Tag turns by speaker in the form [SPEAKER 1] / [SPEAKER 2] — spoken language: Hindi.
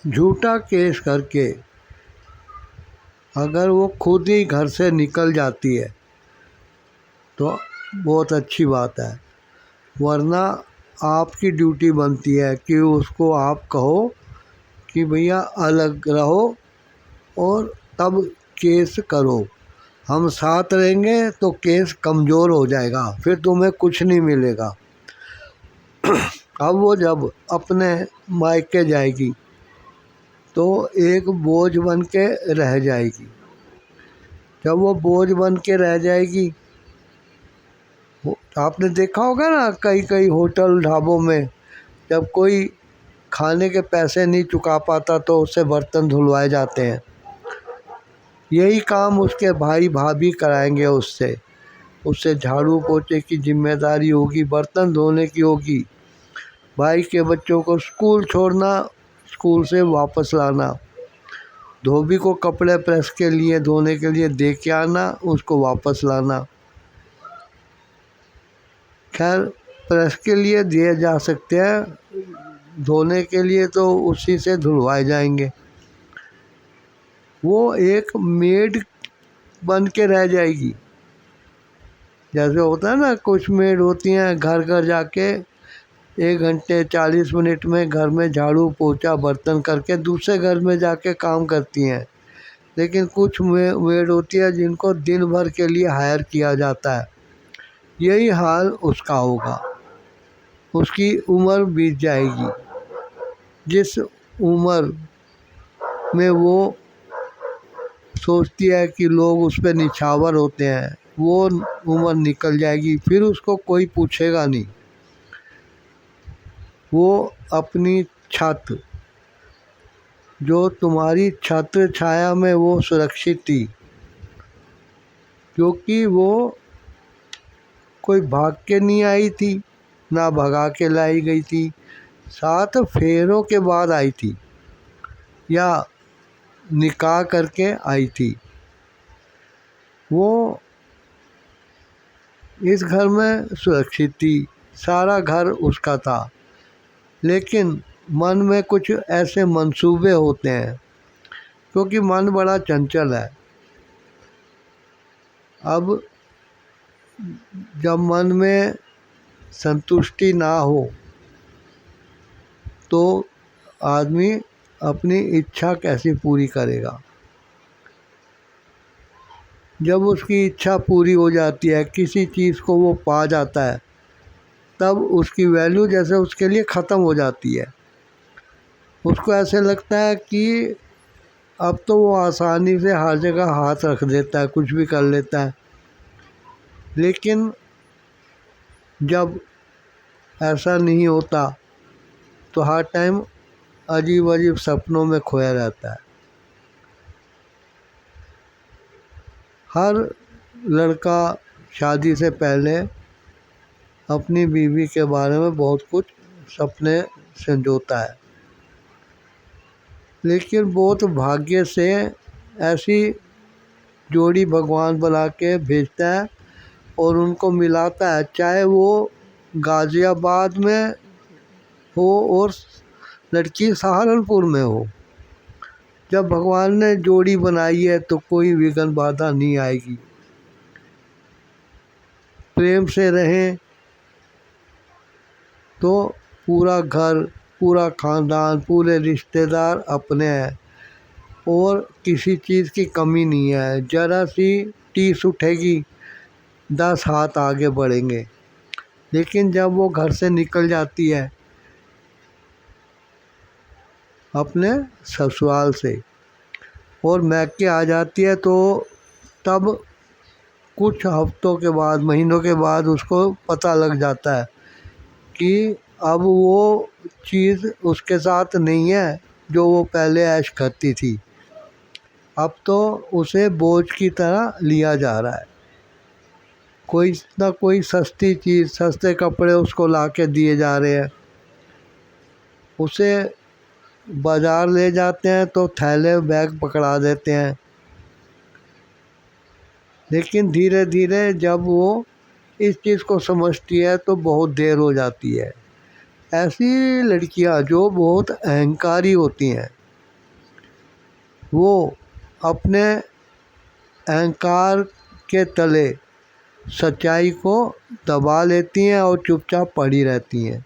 [SPEAKER 1] झूठा केस करके अगर वो खुद ही घर से निकल जाती है तो बहुत अच्छी बात है, वरना आपकी ड्यूटी बनती है कि उसको आप कहो कि भैया अलग रहो और तब केस करो। हम साथ रहेंगे तो केस कमज़ोर हो जाएगा, फिर तुम्हें कुछ नहीं मिलेगा। अब वो जब अपने मायके जाएगी तो एक बोझ बन के रह जाएगी। जब वो बोझ बन के रह जाएगी, आपने देखा होगा ना कई कई होटल ढाबों में जब कोई खाने के पैसे नहीं चुका पाता तो उससे बर्तन धुलवाए जाते हैं। यही काम उसके भाई भाभी कराएंगे उससे। उससे झाड़ू पोछे की जिम्मेदारी होगी, बर्तन धोने की होगी, भाई के बच्चों को स्कूल छोड़ना, स्कूल से वापस लाना, धोबी को कपड़े प्रेस के लिए धोने के लिए दे के आना, उसको वापस लाना। खैर प्रेस के लिए दिए जा सकते हैं, धोने के लिए तो उसी से धुलवाए जाएंगे। वो एक मेड बन के रह जाएगी। जैसे होता है ना, कुछ मेड होती हैं घर घर जाके 1 घंटे 40 मिनट में घर में झाड़ू पोछा बर्तन करके दूसरे घर में जाके काम करती हैं। लेकिन कुछ मेड होती है जिनको दिन भर के लिए हायर किया जाता है। यही हाल उसका होगा। उसकी उम्र बीत जाएगी, जिस उम्र में वो सोचती है कि लोग उस पर निछावर होते हैं, वो उम्र निकल जाएगी। फिर उसको कोई पूछेगा नहीं। वो अपनी छत, जो तुम्हारी छत्र छाया में वो सुरक्षित थी, क्योंकि वो कोई भाग के नहीं आई थी, ना भगा के लाई गई थी, 7 फेरों के बाद आई थी या निकाह करके आई थी। वो इस घर में सुरक्षित थी, सारा घर उसका था, लेकिन मन में कुछ ऐसे मंसूबे होते हैं, क्योंकि मन बड़ा चंचल है। अब जब मन में संतुष्टि ना हो तो आदमी अपनी इच्छा कैसे पूरी करेगा। जब उसकी इच्छा पूरी हो जाती है, किसी चीज़ को वो पा जाता है, तब उसकी वैल्यू जैसे उसके लिए ख़त्म हो जाती है। उसको ऐसे लगता है कि अब तो वो आसानी से हर जगह हाथ रख देता है, कुछ भी कर लेता है। लेकिन जब ऐसा नहीं होता तो हर टाइम अजीब अजीब सपनों में खोया रहता है। हर लड़का शादी से पहले अपनी बीवी के बारे में बहुत कुछ सपने संजोता है, लेकिन बहुत भाग्य से ऐसी जोड़ी भगवान बना के भेजता है और उनको मिलाता है, चाहे वो गाज़ियाबाद में हो और लड़की सहारनपुर में हो। जब भगवान ने जोड़ी बनाई है तो कोई विघ्न बाधा नहीं आएगी। प्रेम से रहें तो पूरा घर, पूरा ख़ानदान, पूरे रिश्तेदार अपने हैं और किसी चीज़ की कमी नहीं है। ज़रा सी टीस उठेगी 10 हाथ आगे बढ़ेंगे। लेकिन जब वो घर से निकल जाती है अपने ससुराल से और मैके आ जाती है, तो तब कुछ हफ्तों के बाद, महीनों के बाद उसको पता लग जाता है कि अब वो चीज़ उसके साथ नहीं है जो वो पहले ऐश करती थी। अब तो उसे बोझ की तरह लिया जा रहा है। कोई ना कोई सस्ती चीज़, सस्ते कपड़े उसको ला के दिए जा रहे हैं। उसे बाज़ार ले जाते हैं तो थैले बैग पकड़ा देते हैं। लेकिन धीरे धीरे जब वो इस चीज़ को समझती है तो बहुत देर हो जाती है। ऐसी लड़कियां जो बहुत अहंकारी होती हैं, वो अपने अहंकार के तले सच्चाई को दबा लेती हैं और चुपचाप पड़ी रहती हैं।